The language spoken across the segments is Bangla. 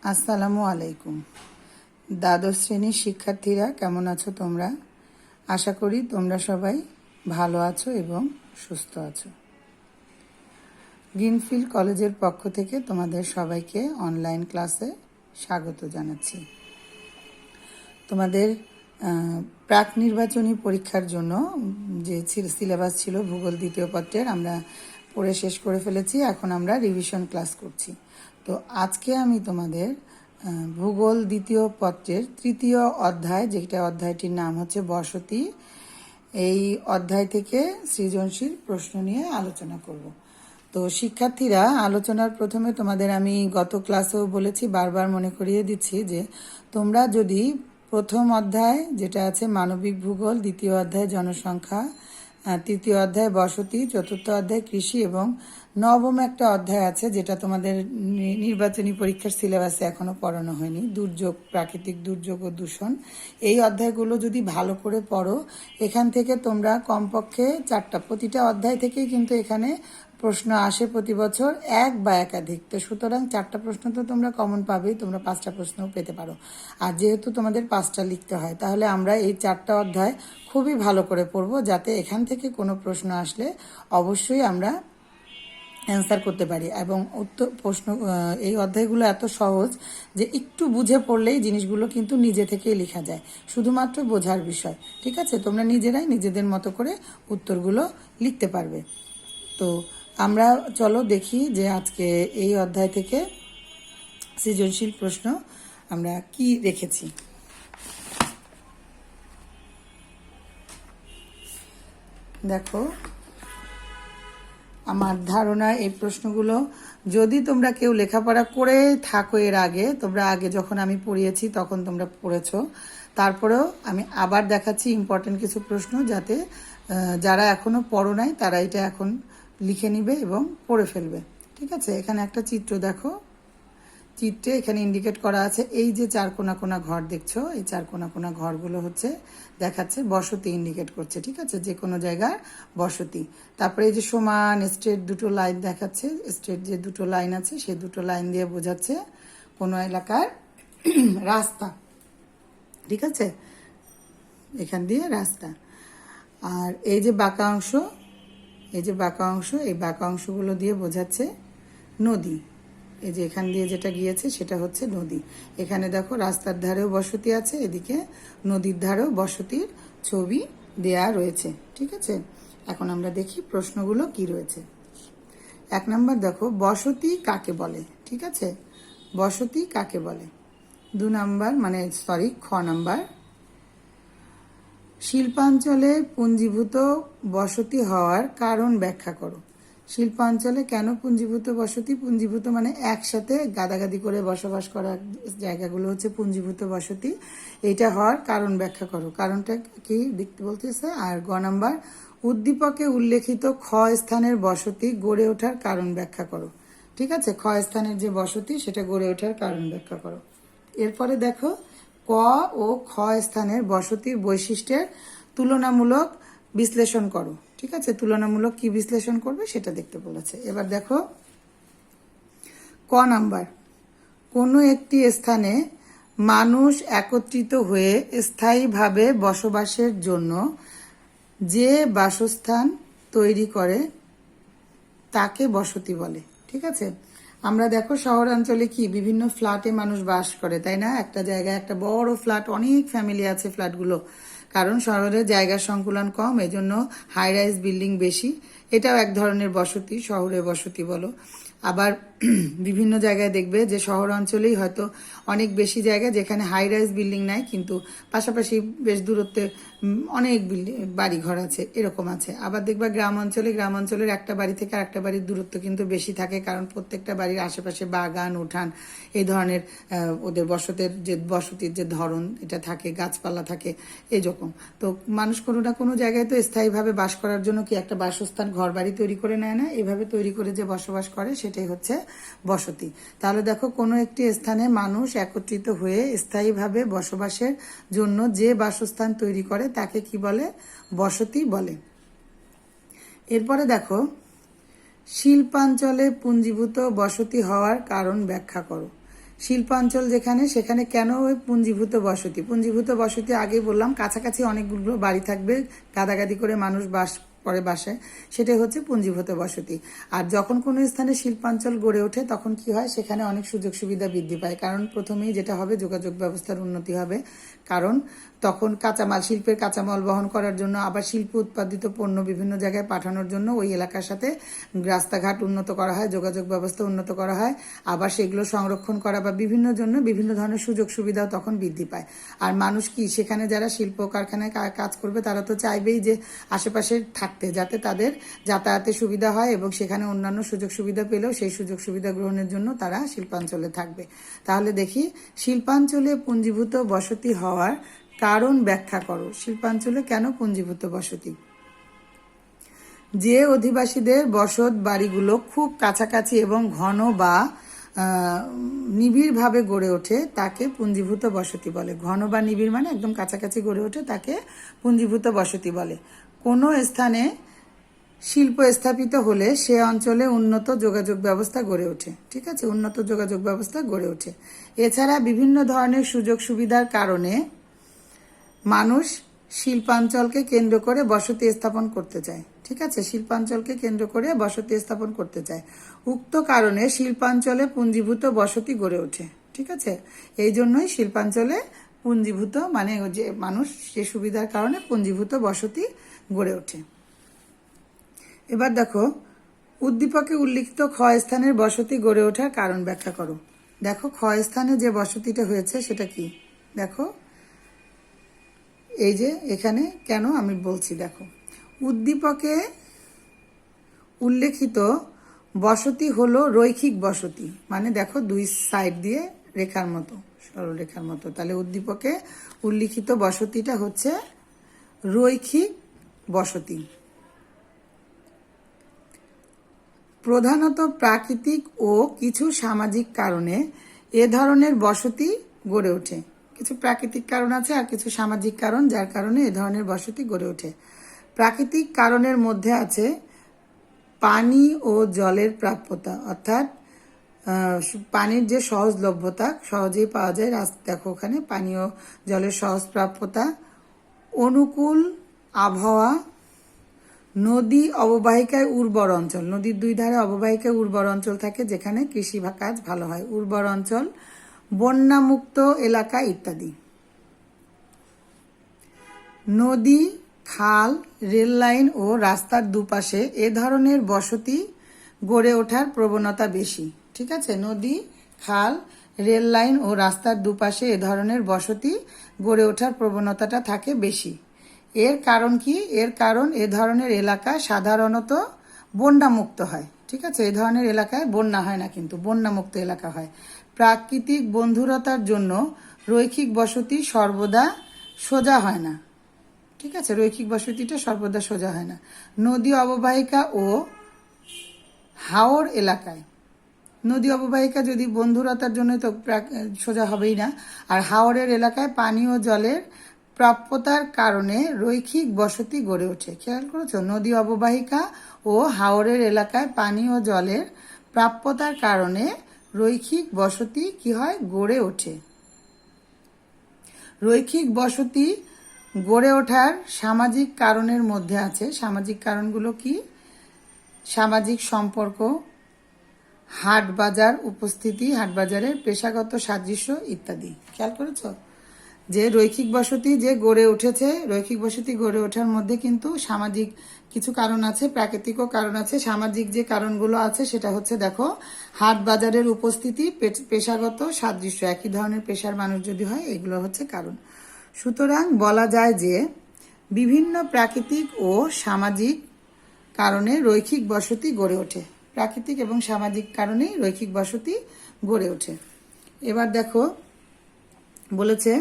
আসসালামু আলাইকুম। দ্বাদশ শ্রেণীর শিক্ষার্থীরা কেমন আছো তোমরা? আশা করি তোমরা সবাই ভালো আছো এবং সুস্থ আছো। গ্রিনফিল্ড কলেজের পক্ষ থেকে তোমাদের সবাইকে অনলাইন ক্লাসে স্বাগত জানাচ্ছি। তোমাদের প্রাক নির্বাচনী পরীক্ষার জন্য যে সিলেবাস ছিল ভূগোল দ্বিতীয় পত্রের আমরা পড়ে শেষ করে ফেলেছি। এখন আমরা রিভিশন ক্লাস করছি। তো আজকে আমি তোমাদের ভূগোল দ্বিতীয় পত্রের তৃতীয় অধ্যায়, যেটা অধ্যায়টির নাম হচ্ছে বসতি, এই অধ্যায় থেকে সৃজনশীল প্রশ্ন নিয়ে আলোচনা করব। তো শিক্ষার্থীরা, আলোচনার প্রথমে তোমাদের আমি গত ক্লাসেও বলেছি, বারবার মনে করিয়ে দিচ্ছি যে তোমরা যদি প্রথম অধ্যায় যেটা আছে মানবিক ভূগোল, দ্বিতীয় অধ্যায় জনসংখ্যা, তৃতীয় অধ্যায় বসতি, চতুর্থ অধ্যায় কৃষি এবং নবম একটা অধ্যায় আছে যেটা তোমাদের নির্বাচনী পরীক্ষার সিলেবাসে এখনো পড়ানো হয়নি, দুর্যোগ, প্রাকৃতিক দুর্যোগ ও দূষণ। এই অধ্যায়গুলো যদি ভালো করে পড়ো, এখান থেকে তোমরা কমপক্ষে প্রতিটা অধ্যায় থেকেই কিন্তু এখানে প্রশ্ন আসে প্রতি বছর, এক বা একাধিক। তো সুতরাং 4টা প্রশ্ন তো তোমরা কমন পাবেই, তোমরা 5টা প্রশ্নও পেতে পারো। আর যেহেতু তোমাদের 5টা লিখতে হয়, তাহলে আমরা এই 4টা অধ্যায় খুবই ভালো করে পড়বো, যাতে এখান থেকে কোনো প্রশ্ন আসলে অবশ্যই আমরা অ্যান্সার করতে পারি। এবং এই অধ্যায়গুলো এত সহজ যে একটু বুঝে পড়লেই জিনিসগুলো কিন্তু নিজে থেকেই লেখা যায়, শুধুমাত্র বোঝার বিষয়। ঠিক আছে, তোমরা নিজেরাই নিজেদের মতো করে উত্তরগুলো লিখতে পারবে। তো আমরা চলো দেখি যে আজকে এই অধ্যায় থেকে সৃজনশীল প্রশ্ন আমরা কি রেখেছি। দেখো, আমার ধারণা এই প্রশ্নগুলো যদি তোমরা কেউ লেখাপড়া করে থাকো, এর আগে তোমরা যখন আমি পড়িয়েছি তখন তোমরা পড়েছো, তারপরেও আমি আবার দেখাচ্ছি ইম্পর্টেন্ট কিছু প্রশ্ন, যাতে যারা এখনো পড়ো নাই তারা এটা এখন লিখে নিবে এবং পড়ে ফেলবে। ঠিক আছে, এখানে একটা চিত্র দেখো, চিত্রে এখানে ইন্ডিকেট করা আছে এই যে 4 কোনা কোনা ঘর দেখছো, এই 4 কোনা কোনা ঘরগুলো হচ্ছে দেখাচ্ছে বসতি, ইন্ডিকেট করছে। ঠিক আছে, যে কোনো জায়গার বসতি। তারপরে এই যে সমান স্ট্রেট দুটো লাইন দেখাচ্ছে, স্ট্রেট যে দুটো লাইন আছে সেই দুটো লাইন দিয়ে বোঝাচ্ছে কোনো এলাকার রাস্তা। ঠিক আছে, এখান দিয়ে রাস্তা। আর এই যে বাঁকা অংশ, এই যে বাঁকা অংশ, এই বাঁকা অংশগুলো দিয়ে বোঝাচ্ছে নদী। এই যে এখান দিয়ে যেটা গিয়েছে সেটা হচ্ছে নদী। এখানে দেখো রাস্তার ধারেও বসতি আছে, এদিকে নদীর ধারেও বসতির ছবি দেয়া রয়েছে। ঠিক আছে, এখন আমরা দেখি প্রশ্নগুলো কি রয়েছে। 1 নম্বর দেখো, বসতি কাকে বলে? ঠিক আছে, বসতি কাকে বলে। 2 নম্বর খ নাম্বার, শিল্পাঞ্চলে পুঞ্জীভূত বসতি হওয়ার কারণ ব্যাখ্যা করো। শিল্পাঞ্চলে কেন পুঞ্জীভূত বসতি? পুঞ্জীভূত মানে একসাথে গাদাগাদি করে বসবাস করার জায়গাগুলো হচ্ছে পুঞ্জীভূত বসতি। এটা হওয়ার কারণ ব্যাখ্যা করো। কারণটা কি দেখতে বলতেছে। আর গ নাম্বার, উদ্দীপকে উল্লেখিত খ স্থানের বসতি গড়ে ওঠার কারণ ব্যাখ্যা করো। ঠিক আছে, খ স্থানের যে বসতি সেটা গড়ে ওঠার কারণ ব্যাখ্যা করো। এরপরে দেখো, ক ও খ স্থানের বসতির বৈশিষ্ট্যের তুলনামূলক বিশ্লেষণ করো। ঠিক আছে, তুলনামূলক কি বিশ্লেষণ করবে সেটা দেখতে বলেছে। এবার দেখো ক নাম্বার, কোনো একটি স্থানে মানুষ একত্রিত হয়ে স্থায়ীভাবে বসবাসের জন্য যে বাসস্থান তৈরি করে তাকে বসতি বলে। ঠিক আছে, আমরা দেখো শহরাঞ্চলে কি বিভিন্ন ফ্ল্যাটে মানুষ বাস করে, তাই না? একটা জায়গায় একটা বড় ফ্ল্যাট, অনেক ফ্যামিলি আছে ফ্ল্যাটগুলো, কারণ শহরে জায়গার সংকুলন কম, এজন্য হাই রাইজ বিল্ডিং বেশি। এটাও এক ধরনের বসতি, শহরে বসতি বলো। আবার বিভিন্ন জায়গায় দেখবে যে শহর অঞ্চলেই হয়তো অনেক বেশি জায়গা যেখানে হাই রাইজ বিল্ডিং নাই, কিন্তু পাশাপাশি বেশ দূরত্বে অনেক বাড়ি ঘর আছে, এরকম আছে। আবার দেখবা গ্রাম অঞ্চলের একটা বাড়ি থেকে আরেকটা বাড়ির দূরত্ব কিন্তু বেশি থাকে, কারণ প্রত্যেকটা বাড়ির আশেপাশে বাগান, উঠান, এই ধরনের ওদের বসতির যে ধরন এটা থাকে, গাছপালা থাকে, এরকম। তো মানুষ কোনো না কোনো জায়গায় তো স্থায়ীভাবে বাস করার জন্য কি একটা বাসস্থান, ঘর বাড়ি তৈরি করে নেয় না? এইভাবে তৈরি করে যে বসবাস করে সেটাই হচ্ছে বসতি। তাহলে দেখো, কোনো একটি স্থানে মানুষ একত্রিত হয়ে স্থায়ীভাবে বসবাসের জন্য যে বাসস্থান তৈরি করে তাকে কি বলে? বসতি বলে। এরপরে দেখো, শিল্পাঞ্চলে পুঞ্জীভূত বসতি হওয়ার কারণ ব্যাখ্যা করো। শিল্পাঞ্চল যেখানে, সেখানে কেন ওই পুঞ্জীভূত বসতি? পুঞ্জীভূত বসতি আগে বললাম, কাছাকাছি অনেকগুলো বাড়ি থাকবে, গাদাগাদি করে মানুষ বাস করে বাসায়, সেটাই হচ্ছে পুঞ্জীভূত বসতি। আর যখন কোনো স্থানে শিল্পাঞ্চল গড়ে ওঠে তখন কি হয়, সেখানে অনেক সুযোগ সুবিধা বৃদ্ধি পায়। কারণ প্রথমেই যেটা হবে, যোগাযোগ ব্যবস্থার উন্নতি হবে। কারণ তখন কাঁচামাল, শিল্পের কাঁচামাল বহন করার জন্য, আবার শিল্প উৎপাদিত পণ্য বিভিন্ন জায়গায় পাঠানোর জন্য ওই এলাকার সাথে রাস্তাঘাট উন্নত করা হয়, যোগাযোগ ব্যবস্থা উন্নত করা হয়, আবার সেগুলো সংরক্ষণ করা বা বিভিন্ন জন্য বিভিন্ন ধরনের সুযোগ সুবিধাও তখন বৃদ্ধি পায়। আর মানুষ কি, সেখানে যারা শিল্প কারখানায় কাজ করবে তারা তো চাইবেই যে আশেপাশে থাকতে, যাতে তাদের যাতায়াতের সুবিধা হয় এবং সেখানে অন্যান্য সুযোগ সুবিধা পেলেও সেই সুযোগ সুবিধা গ্রহণের জন্য তারা শিল্পাঞ্চলে থাকবে। তাহলে দেখি, শিল্পাঞ্চলে পুঞ্জীভূত বসতি হওয়ার কারণ ব্যাখ্যা করো। শিল্পাঞ্চলে কেন পুঞ্জীভূত বসতি? যে অধিবাসীদের বসত বাড়িগুলো খুব কাছাকাছি এবং ঘন বা নিবিড়ভাবে গড়ে ওঠে তাকে পুঞ্জীভূত বসতি বলে। ঘন বা নিবিড় মানে একদম কাছাকাছি গড়ে ওঠে, তাকে পুঞ্জীভূত বসতি বলে। কোনো স্থানে শিল্প স্থাপিত হলে সে অঞ্চলে উন্নত যোগাযোগ ব্যবস্থা গড়ে ওঠে। ঠিক আছে, উন্নত যোগাযোগ ব্যবস্থা গড়ে ওঠে। এছাড়া বিভিন্ন ধরনের সুযোগ সুবিধার কারণে মানুষ শিল্পাঞ্চলকে কেন্দ্র করে বসতি স্থাপন করতে চায়। ঠিক আছে, শিল্পাঞ্চলকে কেন্দ্র করে বসতি স্থাপন করতে চায়। উক্ত কারণে শিল্পাঞ্চলে পুঞ্জীভূত বসতি গড়ে ওঠে। ঠিক আছে, এই জন্যই শিল্পাঞ্চলে পুঞ্জীভূত মানে যে মানুষ, সে সুবিধার কারণে পুঞ্জীভূত বসতি গড়ে ওঠে। এবার দেখো, উদ্দীপকে উল্লিখিত ক্ষয়স্থানের বসতি গড়ে ওঠার কারণ ব্যাখ্যা করো। দেখো, ক্ষয়স্থানে যে বসতিটা হয়েছে সেটা কি, দেখো এই যে এখানে কেন আমি বলছি, দেখো উদ্দীপকে উল্লেখিত বসতি হলো রৈখিক বসতি, মানে দেখো দুই সাইড দিয়ে রেখার মতো, সরলরেখার মতো। তাহলে উদ্দীপকে উল্লিখিত বসতিটা হচ্ছে রৈখিক বসতি। প্রধানত প্রাকৃতিক ও কিছু সামাজিক কারণে এ ধরনের বসতি গড়ে ওঠে। কিছু প্রাকৃতিক কারণ আছে আর কিছু সামাজিক কারণ, যার কারণে এ ধরনের বসতি গড়ে ওঠে। প্রাকৃতিক কারণের মধ্যে আছে পানি ও জলের প্রাপ্যতা, অর্থাৎ পানির যে সহজলভ্যতা, সহজেই পাওয়া যায়। দেখো ওখানে পানি ও জলের সহজ প্রাপ্যতা, অনুকূল আবহাওয়া, নদী অববাহিকায় উর্বর অঞ্চল, নদীর দুই ধারে অববাহিকায় উর্বর অঞ্চল থাকে যেখানে কৃষি কাজ ভালো হয়, উর্বর অঞ্চল, বন্যামুক্ত এলাকা ইত্যাদি। নদী, খাল, রেল লাইন ও রাস্তার দুপাশে এ ধরনের বসতি গড়ে ওঠার প্রবণতা বেশি। ঠিক আছে, নদী, খাল, রেল লাইন ও রাস্তার দুপাশে এ ধরনের বসতি গড়ে ওঠার প্রবণতাটা থাকে বেশি। এর কারণ কি? এর কারণ এ ধরনের এলাকা সাধারণত বন্যামুক্ত হয়। ঠিক আছে, এই ধরনের এলাকায় বন্যা হয় না, কিন্তু বন্যামুক্ত এলাকা হয়। প্রাকৃতিক বন্ধুরতার জন্য রৈখিক বসতি সর্বদা সোজা হয় না। ঠিক আছে, রৈখিক বসতিটা সর্বদা সোজা হয় না। নদী অববাহিকা ও হাওর এলাকায়, নদী অববাহিকা যদি বন্ধুরতার জন্য তো সোজা হবেই না। আর হাওরের এলাকায় পানি ও জলের প্রাপ্যতার কারণে রৈখিক বসতি গড়ে ওঠে। খেয়াল করেছো, নদী অববাহিকা ও হাওরের এলাকায় পানি ও জলের প্রাপ্যতার কারণে রৈখিক বসতি কি হয়, গড়ে ওঠে। রৈখিক বসতি গড়ে ওঠার সামাজিক কারণের মধ্যে আছে, সামাজিক কারণগুলো কি? সামাজিক সম্পর্ক, হাট বাজার উপস্থিতি, হাট বাজারের পেশাগত সাদৃশ্য ইত্যাদি। খেয়াল করেছ যে রৈখিক বসতি যে গড়ে উঠেছে, রৈখিক বসতি গড়ে ওঠার মধ্যে কিন্তু সামাজিক কিছু কারণ আছে, প্রাকৃতিকও কারণ আছে। সামাজিক যে কারণগুলো আছে সেটা হচ্ছে, দেখো, হাট বাজারের উপস্থিতি, পেশাগত সাদৃশ্য, একই ধরনের পেশার মানুষ যদি হয়, এগুলো হচ্ছে কারণ। সুতরাং বলা যায় যে বিভিন্ন প্রাকৃতিক ও সামাজিক কারণে রৈখিক বসতি গড়ে ওঠে। প্রাকৃতিক এবং সামাজিক কারণে রৈখিক বসতি গড়ে ওঠে। এবার দেখো বলেছে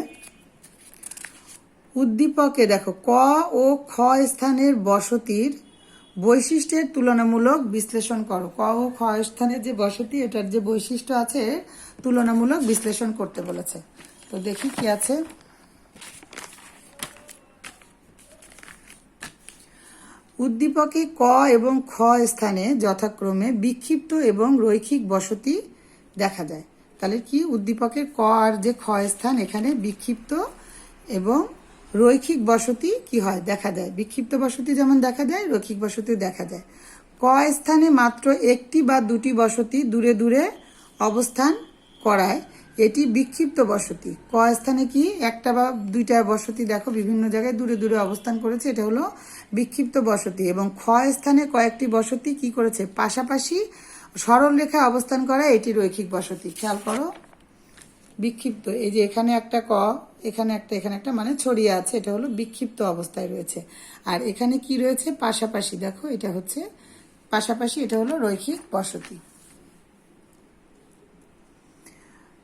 উদ্দীপকে, দেখো, ক ও খ স্থানের বসতির বৈশিষ্ট্যের তুলনামূলক বিশ্লেষণ করো। ক ও খ স্থানের যে বসতি, এটার যে বৈশিষ্ট্য আছে তুলনামূলক বিশ্লেষণ করতে বলেছে। তো দেখি কি আছে। উদ্দীপকে ক এবং খ স্থানে যথাক্রমে বিক্ষিপ্ত এবং রৈখিক বসতি দেখা যায়। তাহলে কি উদ্দীপকের ক আর যে খ স্থান এখানে বিক্ষিপ্ত এবং রৈখিক বসতি কি হয় দেখা দেয়। বিক্ষিপ্ত বসতি যেমন দেখা যায়, রৈখিক বসতি দেখা যায়। ক স্থানে মাত্র একটি বা দুটি বসতি দূরে দূরে অবস্থান করায় এটি বিক্ষিপ্ত বসতি। ক স্থানে কি একটা বা দুইটা বসতি দেখো বিভিন্ন জায়গায় দূরে দূরে অবস্থান করেছে, এটা হলো বিক্ষিপ্ত বসতি। এবং খ স্থানে কয়েকটি বসতি কি করেছে পাশাপাশি সরল রেখায় অবস্থান করা এটি রৈখিক বসতি। খেয়াল করো, বিক্ষিপ্ত এই যে এখানে একটা ক, এখানে একটা মানে ছড়িয়ে আছে, এটা হলো বিক্ষিপ্ত অবস্থায় রয়েছে। আর এখানে কি রয়েছে পাশাপাশি, দেখো এটা হচ্ছে পাশাপাশি, এটা হলো রৈখিক বসতি।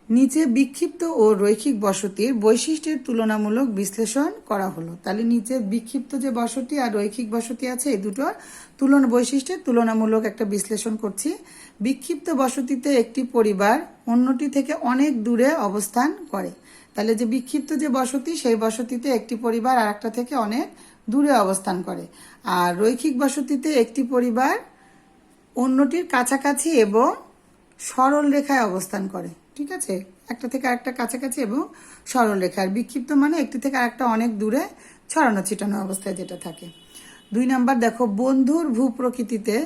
নিচে বিক্ষিপ্ত ও রৈখিক বসতির বৈশিষ্ট্যের তুলনামূলক বিশ্লেষণ করা হলো। তাহলে নিচে বিক্ষিপ্ত যে বসতি আর রৈখিক বসতি আছে এই দুটোর বৈশিষ্ট্যের তুলনামূলক একটা বিশ্লেষণ করছি। বিক্ষিপ্ত বসতিতে একটি পরিবার অন্যটি থেকে অনেক দূরে অবস্থান করে। তাহলে যে বিক্ষিপ্ত যে বসতি সেই বসতিতে একটি পরিবার আর একটা থেকে অনেক দূরে অবস্থান করে। আর রৈখিক বসতিতে একটি পরিবার অন্যটির কাছাকাছি এবং সরল রেখায় অবস্থান করে। ঠিক আছে, একটা থেকে আরেকটা কাছাকাছি এবং সরল রেখা। আর বিক্ষিপ্ত মানে একটি থেকে আরেকটা অনেক দূরে ছড়ানো ছিটানো অবস্থায় যেটা থাকে। 2 নাম্বার দেখো, বন্ধুর ভূপ্রকৃতিতে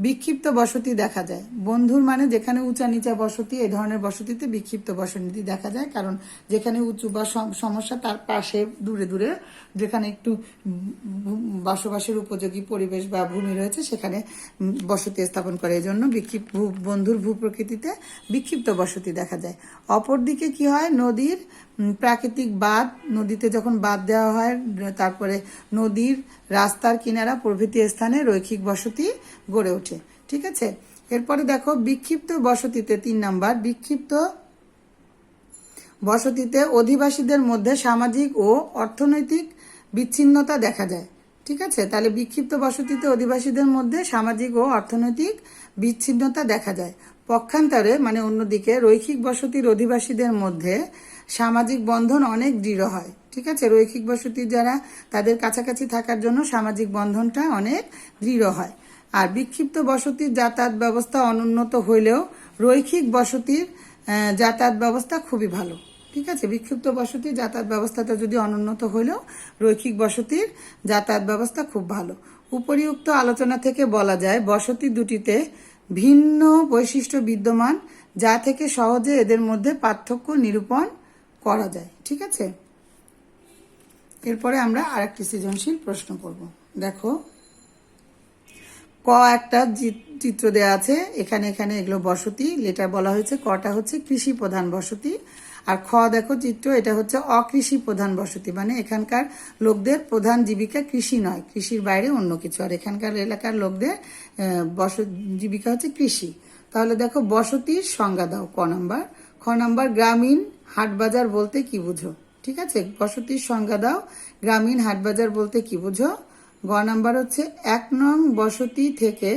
বিক্ষিপ্ত বসতি দেখা যায়। বন্ধুর মানে যেখানে উঁচা নিচা বসতি, এই ধরনের বসতিতে বিক্ষিপ্ত বসতি দেখা যায়। কারণ যেখানে উঁচু বা সমস্যা তার পাশে দূরে দূরে যেখানে একটু বসবাসের উপযোগী পরিবেশ বা ভূমি রয়েছে সেখানে বসতি স্থাপন করে, এই জন্য বন্ধুর ভূপ্রকৃতিতে বিক্ষিপ্ত বসতি দেখা যায়। অপরদিকে কি হয়, নদীর প্রাকৃতিক বাঁধ, নদীতে যখন বাঁধ দেওয়া হয়, তারপরে নদীর রাস্তার কিনারা প্রভৃতি স্থানে রৈখিক বসতি গড়ে ওঠে। ঠিক আছে, এরপরে দেখো বিক্ষিপ্ত বসতিতে 3 নাম্বার, বিক্ষিপ্ত বসতিতে অধিবাসীদের মধ্যে সামাজিক ও অর্থনৈতিক বিচ্ছিন্নতা দেখা যায়। ঠিক আছে, তাহলে বিক্ষিপ্ত বসতিতে অধিবাসীদের মধ্যে সামাজিক ও অর্থনৈতিক বিচ্ছিন্নতা দেখা যায়। পক্ষান্তরে মানে অন্যদিকে রৈখিক বসতির অধিবাসীদের মধ্যে সামাজিক বন্ধন অনেক দৃঢ় হয়। ঠিক আছে, রৈখিক বসতি যারা তাদের কাছাকাছি থাকার জন্য সামাজিক বন্ধনটা অনেক দৃঢ় হয়। আর বিক্ষিপ্ত বসতির যাতায়াত ব্যবস্থা অনুন্নত হইলেও রৈখিক বসতির যাতায়াত ব্যবস্থা খুবই ভালো। ঠিক আছে, বিক্ষিপ্ত বসতির যাতায়াত ব্যবস্থাটা যদি অনুন্নত হইলেও রৈখিক বসতির যাতায়াত ব্যবস্থা খুব ভালো। উপরিউক্ত আলোচনা থেকে বলা যায় বসতি দুটিতে ভিন্ন বৈশিষ্ট্য বিদ্যমান, যা থেকে সহজে এদের মধ্যে পার্থক্য নিরূপণ করা যায়। ঠিক আছে, এরপরে আমরা আরেকটি সৃজনশীল প্রশ্ন করব। দেখো, ক একটা চিত্র দেওয়া আছে, এখানে এগুলো বসতি, লেটার বলা হয়েছে। কটা হচ্ছে কৃষি প্রধান বসতি, আর খ দেখো চিত্র, এটা হচ্ছে অকৃষি প্রধান বসতি, মানে এখানকার লোকদের প্রধান জীবিকা কৃষি নয়, কৃষির বাইরে অন্য কিছু। আর এখানকার এলাকার লোকদের জীবিকা হচ্ছে কৃষি। তাহলে দেখো বসতির সংজ্ঞা দাও ক নাম্বার। খ নাম্বার, গ্রামীণ হাটবাজার বলতে কি বুঝো? ঠিক আছে, বসতির সংজ্ঞা দাও, গ্রামীণ হাটবাজার বলতে কি বুঝো? গ নাম্বার হচ্ছে 1 নং বসতি থেকে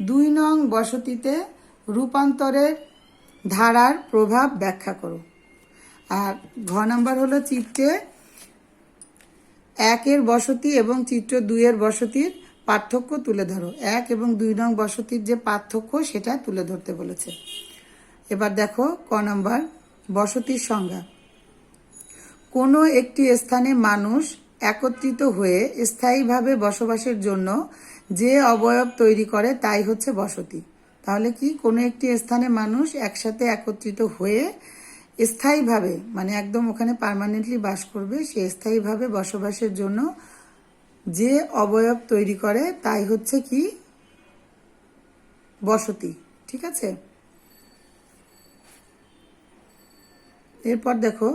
2 নং বসতিতে রূপান্তরের ধারার প্রভাব ব্যাখ্যা করো। আর ঘ নাম্বার হলো চিত্রে 1 এর বসতি এবং চিত্র 2 এর বসতির পার্থক্য তুলে ধরো। 1 এবং 2 নং বসতির যে পার্থক্য সেটা তুলে ধরতে বলেছে। এবার দেখো ক নাম্বার, বসতির সংজ্ঞা। কোনো একটি স্থানে মানুষ একত্রিত হয়ে স্থায়ীভাবে বসবাসের জন্য যে অবয়ব তৈরি করে তাই হচ্ছে বসতি। তাহলে কি, কোনো একটি স্থানে মানুষ একসাথে একত্রিত হয়ে স্থায়ীভাবে মানে একদম ওখানে পার্মানেন্টলি বাস করবে, সে স্থায়ীভাবে বসবাসের জন্য যে অবয়ব তৈরি করে তাই হচ্ছে কি বসতি। ঠিক আছে, এরপর দেখো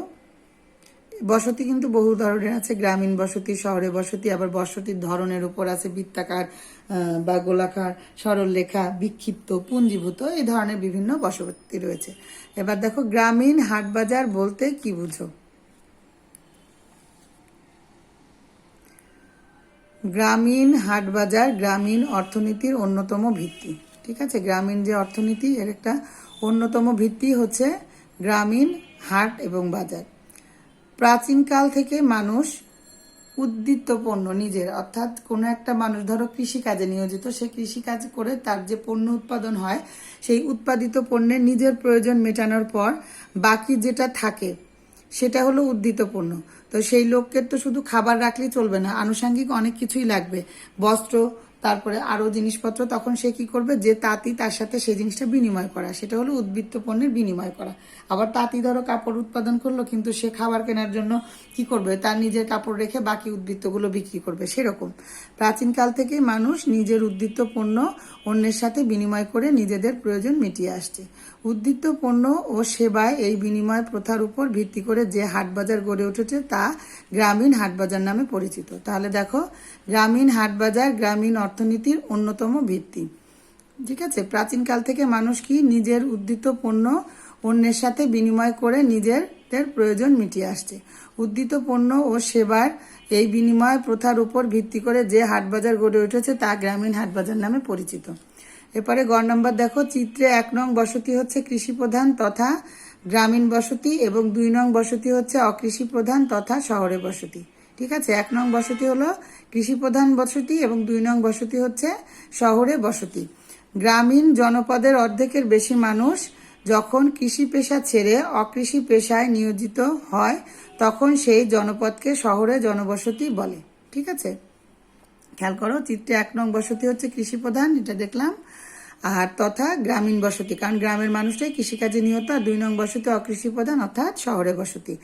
বসতি কিন্তু বহু ধরনের আছে, গ্রামীণ বসতি, শহরে বসতি, আবার বসতির ধরনের উপর আছে বৃত্তাকার বা গোলাকার, সরল রেখা, বিক্ষিপ্ত, পুঞ্জীভূত, এই ধরনের বিভিন্ন বসতি রয়েছে। এবার দেখো গ্রামীণ হাটবাজার বলতে কি বুঝো? গ্রামীণ হাটবাজার গ্রামীণ অর্থনীতির অন্যতম ভিত্তি। ঠিক আছে, গ্রামীণ যে অর্থনীতি এর একটা অন্যতম ভিত্তি হচ্ছে গ্রামীণ হাট এবং বাজার। প্রাচীনকাল থেকে মানুষ উদ্বৃত্ত পণ্য নিজের, অর্থাৎ কোনো একটা মানুষ ধরো কৃষিকাজে নিয়োজিত, সে কৃষিকাজ করে তার যে পণ্য উৎপাদন হয় সেই উৎপাদিত পণ্যের নিজের প্রয়োজন মেটানোর পর বাকি যেটা থাকে সেটা হলো উদ্বৃত্ত পণ্য। তো সেই লোককে তো শুধু খাবার রাখলেই চলবে না, আনুষঙ্গিক অনেক কিছুই লাগবে, বস্ত্র, তারপরে আরও জিনিসপত্র। তখন সে কি করবে, যে তাঁতি তার সাথে সেই জিনিসটা বিনিময় করা, সেটা হলো উদ্বৃত্ত পণ্যের বিনিময় করা। আবার তাঁতি ধরো কাপড় উৎপাদন করলো, কিন্তু সে খাবার কেনার জন্য কি করবে, তার নিজের কাপড় রেখে বাকি উদ্বৃত্তগুলো বিক্রি করবে। সেরকম প্রাচীনকাল থেকেই মানুষ নিজের উদ্বৃত্ত পণ্য অন্যের সাথে বিনিময় করে নিজেদের প্রয়োজন মিটিয়ে আসছে। উদ্বৃত্ত পণ্য ও সেবায় এই বিনিময় প্রথার উপর ভিত্তি করে যে হাটবাজার গড়ে উঠেছে তা গ্রামীণ হাটবাজার নামে পরিচিত। তাহলে দেখো, গ্রামীণ হাটবাজার গ্রামীণ অর্থনীতির অন্যতম ভিত্তি। ঠিক আছে, প্রাচীনকাল থেকে মানুষ কি নিজের উদ্বৃত্ত পণ্য অন্যের সাথে বিনিময় করে নিজেদের প্রয়োজন মিটিয়ে আসছে। উদ্বৃত্ত পণ্য ও সেবার এই বিনিময় প্রথার উপর ভিত্তি করে যে হাটবাজার গড়ে উঠেছে তা গ্রামীণ হাটবাজার নামে পরিচিত। এরপরে গ নম্বর দেখো, চিত্রে 1 নং বসতি হচ্ছে কৃষি প্রধান তথা গ্রামীণ বসতি এবং 2 নং বসতি হচ্ছে অকৃষি প্রধান তথা শহরে বসতি। ঠিক আছে, 1 নং বসতি হলো কৃষি প্রধান বসতি এবং 2 নং বসতি হচ্ছে শহরে বসতি। গ্রামীণ জনপদের অর্ধেকের বেশি মানুষ যখন কৃষি পেশা ছেড়ে অকৃষি পেশায় নিয়োজিত হয় তখন সেই জনপদকে শহরে জনবসতি বলে। ঠিক আছে, খেয়াল করো, চিত্রে 1 নং বসতি হচ্ছে কৃষি প্রধান, এটা দেখলাম, আর তথা গ্রামীণ বসতি, কারণ গ্রামের মানুষটাই কৃষিকাজে নিহত। আর 2 নং বসতি অকৃষি প্রধান অর্থাৎ শহরে বসতি।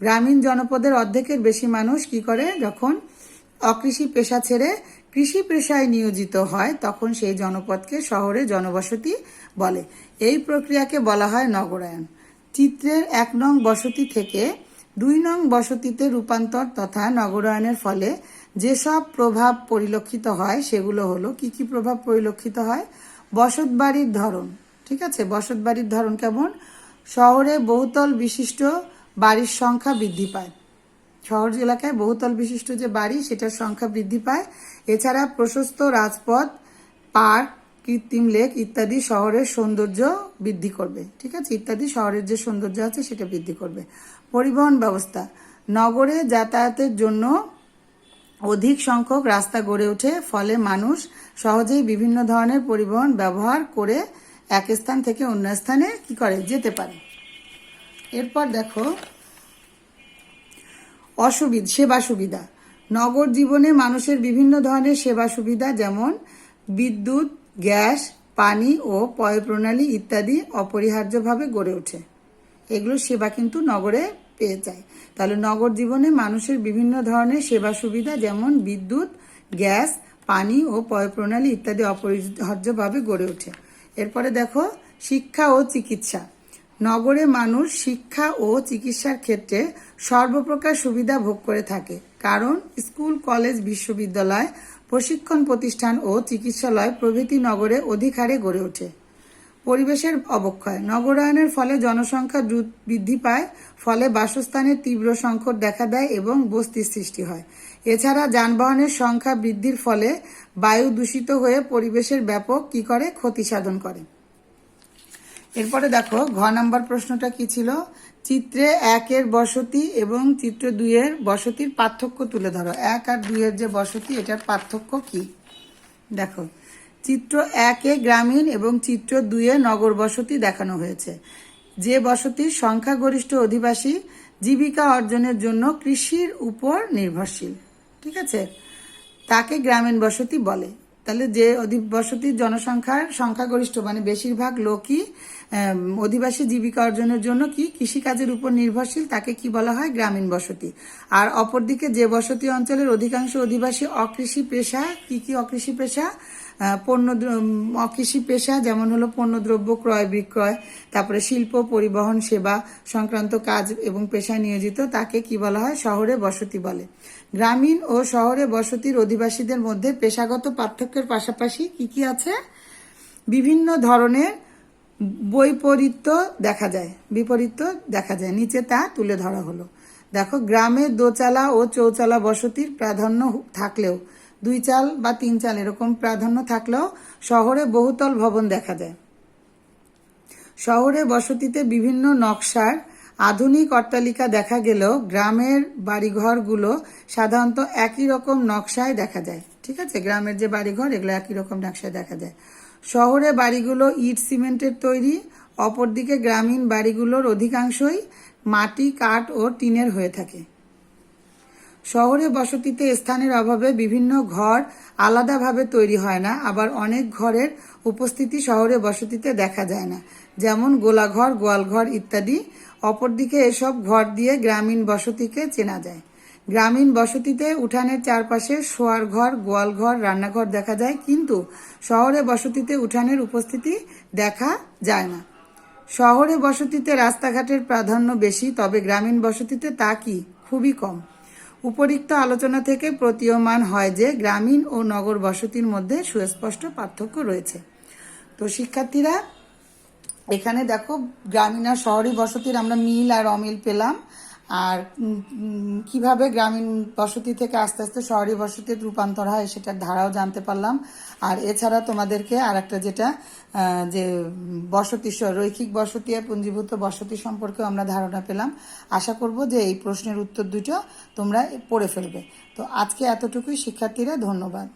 গ্রামীণ জনপদের অর্ধেকের বেশি মানুষ কি করে, যখন অকৃষি পেশা ছেড়ে কৃষি পেশায় নিয়োজিত হয় তখন সেই জনপদকে শহরে জনবসতি বলে। এই প্রক্রিয়াকে বলা হয় নগরায়ন। চিত্রের 1 নং বসতি থেকে 2 নং বসতিতে রূপান্তর তথা নগরায়নের ফলে যেসব প্রভাব পরিলক্ষিত হয় সেগুলো হলো, কি কি প্রভাব পরিলক্ষিত হয়, বসতবাড়ির ধরন। ঠিক আছে, বসতবাড়ির ধরন কেমন, শহরে বহুতল বিশিষ্ট বাড়ির সংখ্যা বৃদ্ধি পায়, শহর এলাকায় বহুতল বিশিষ্ট যে বাড়ি সেটার সংখ্যা বৃদ্ধি পায়। এছাড়া প্রশস্ত রাজপথ, পার্ক, কৃত্রিম লেক ইত্যাদি শহরের সৌন্দর্য বৃদ্ধি করবে। ঠিক আছে, ইত্যাদি শহরের যে সৌন্দর্য আছে সেটা বৃদ্ধি করবে। পরিবহন ব্যবস্থা, নগরে যাতায়াতের জন্য অধিক সংখ্যক রাস্তা গড়ে ওঠে, ফলে মানুষ সহজেই বিভিন্ন ধরনের পরিবহন ব্যবহার করে এক স্থান থেকে অন্য স্থানে কি করে, যেতে পারে। এরপর দেখো, সেবা সুবিধা। নগর জীবনে মানুষের বিভিন্ন ধরনের সেবা সুবিধা যেমন বিদ্যুৎ, গ্যাস, পানি ও পয় প্রণালী ইত্যাদি অপরিহার্যভাবে গড়ে ওঠে। এগুলো সেবা কিন্তু নগরে পেয়ে যায়। তাহলে নগর জীবনে মানুষের বিভিন্ন ধরনের সেবা সুবিধা যেমন বিদ্যুৎ, গ্যাস, পানি ও পয় প্রণালী ইত্যাদি অপরিহার্যভাবে গড়ে ওঠে। এরপরে দেখো, শিক্ষা ও চিকিৎসা। নগরে মানুষ শিক্ষা ও চিকিৎসার ক্ষেত্রে সর্বপ্রকার সুবিধা ভোগ করে থাকে, কারণ স্কুল, কলেজ, বিশ্ববিদ্যালয়, প্রশিক্ষণ প্রতিষ্ঠান ও চিকিৎসালয় প্রভৃতি নগরে অধিক হারে গড়ে ওঠে। পরিবেশের অবক্ষয়, নগরায়নের ফলে জনসংখ্যা দ্রুত বৃদ্ধি পায়, ফলে বাসস্থানের তীব্র সংকট দেখা দেয় এবং বস্তির সৃষ্টি হয়। এছাড়া যানবাহনের সংখ্যা বৃদ্ধির ফলে বায়ু দূষিত হয়ে পরিবেশের ব্যাপক কি করে, ক্ষতি সাধন করে। এরপরে দেখো, ঘ নম্বর প্রশ্নটা কি ছিল, চিত্রে 1 এর বসতি এবং চিত্র 2 এর বসতির পার্থক্য তুলে ধরো। 1 আর 2 এর যে বসতি এটার পার্থক্য কি, দেখো, চিত্র 1 এ গ্রামীণ এবং চিত্র 2 এ নগর বসতি দেখানো হয়েছে। যে বসতির সংখ্যাগরিষ্ঠ অধিবাসী জীবিকা অর্জনের জন্য কৃষির উপর নির্ভরশীল, ঠিক আছে, তাকে গ্রামীণ বসতি বলে। তাহলে যে বসতির জনসংখ্যার সংখ্যাগরিষ্ঠ মানে বেশিরভাগ লোকই অধিবাসী জীবিকা অর্জনের জন্য কি কৃষিকাজের উপর নির্ভরশীল, তাকে কি বলা হয়, গ্রামীণ বসতি। আর অপরদিকে যে বসতি অঞ্চলের অধিকাংশ অধিবাসী অকৃষি পেশা, কি কি অকৃষি পেশা, অকৃষি পেশা যেমন হলো পণ্যদ্রব্য ক্রয় বিক্রয়, তারপরে শিল্প, পরিবহন, সেবা সংক্রান্ত কাজ এবং পেশায় নিয়োজিত, তাকে কি বলা হয়, শহরে বসতি বলে। গ্রামীণ ও শহরে বসতির অধিবাসীদের মধ্যে পেশাগত পার্থক্যের পাশাপাশি কি কি আছে, বিভিন্ন ধরনের বিপরীত্য দেখা যায়, নিচে তা তুলে ধরা হলো। দেখো, গ্রামে দোচালা ও চৌচালা বসতির প্রাধান্য থাকলেও, 2 চাল বা 3 চাল এরকম প্রাধান্য থাকলেও শহরে বহুতল ভবন দেখা যায়। শহরে বসতিতে বিভিন্ন নকশার আধুনিক অট্টালিকা দেখা গেলেও গ্রামের বাড়িঘরগুলো সাধারণত একই রকম নকশায় দেখা যায়। ঠিক আছে, গ্রামের যে বাড়িঘর এগুলো একই রকম নকশায় দেখা যায়। শহরে বাড়িগুলো ইট সিমেন্টের তৈরি, অপরদিকে গ্রামীণ বাড়িগুলোর অধিকাংশই মাটি, কাঠ ও টিনের হয়ে থাকে। শহরে বসতিতে স্থানের অভাবে বিভিন্ন ঘর আলাদাভাবে তৈরি হয় না, আবার অনেক ঘরের উপস্থিতি শহরে বসতিতে দেখা যায় না, যেমন গোলাঘর, গোয়ালঘর ইত্যাদি। অপরদিকে এসব ঘর দিয়ে গ্রামীণ বসতিকে চেনা যায়। গ্রামীণ বসতিতে উঠানের চারপাশে শোয়ার ঘর, গোয়ালঘর, রান্নাঘর দেখা যায়, কিন্তু শহরে বসতিতে উঠানের উপস্থিতি দেখা যায় না। শহরে বসতিতে রাস্তাঘাটের প্রাধান্য বেশি, তবে গ্রামীণ বসতিতে তা কি খুবই কম। উপরিক্ত আলোচনা থেকে প্রতীয়মান হয় যে গ্রামীণ ও নগর বসতির মধ্যে সুস্পষ্ট পার্থক্য রয়েছে। তো শিক্ষার্থীরা, এখানে দেখো গ্রামীণ আর শহরি বসতির আমরা মিল আর অমিল পেলাম, আর কিভাবে গ্রামীণ বসতি থেকে আস্তে আস্তে শহরি বসতিতে রূপান্তর হয় সেটার ধারাও জানতে পারলাম। আর এছাড়া তোমাদেরকে আর একটা যেটা যে বসতি, রৈখিক বসতি আর পুঞ্জীভূত বসতি সম্পর্কেও আমরা ধারণা পেলাম। আশা করব যে এই প্রশ্নের উত্তর দুটো তোমরা পড়ে ফেলবে। তো আজকে এতটুকুই শিক্ষার্থীরা, ধন্যবাদ।